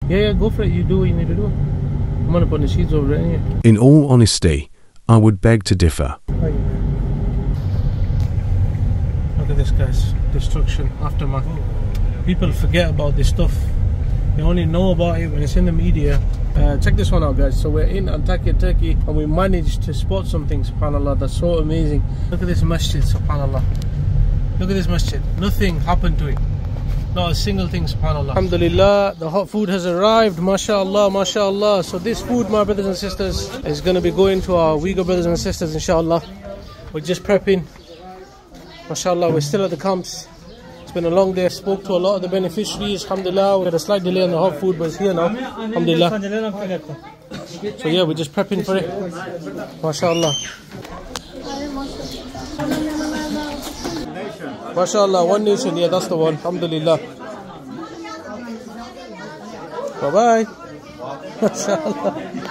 Yeah, go for it. You do what you need to do. I'm gonna put the sheets over it anyway. In all honesty, I would beg to differ. Look at this, guys. Destruction, aftermath. People forget about this stuff. They only know about it when it's in the media. Check this one out, guys. So we're in Antakya, Turkey, and we managed to spot something, subhanAllah, that's so amazing. Look at this masjid, subhanAllah. Look at this masjid. Nothing happened to it. Not a single thing, subhanAllah. Alhamdulillah, the hot food has arrived. MashaAllah, MashaAllah. So this food, my brothers and sisters, is going to be going to our Uyghur brothers and sisters, inshallah. We're just prepping. MashaAllah, we're still at the camps. It's been a long day. I spoke to a lot of the beneficiaries. Alhamdulillah, we had a slight delay on the hot food, but it's here now. Alhamdulillah. So yeah, we're just prepping for it. MashaAllah. MashaAllah, One Nation, yeah, that's the one. Alhamdulillah. Bye bye. MashaAllah.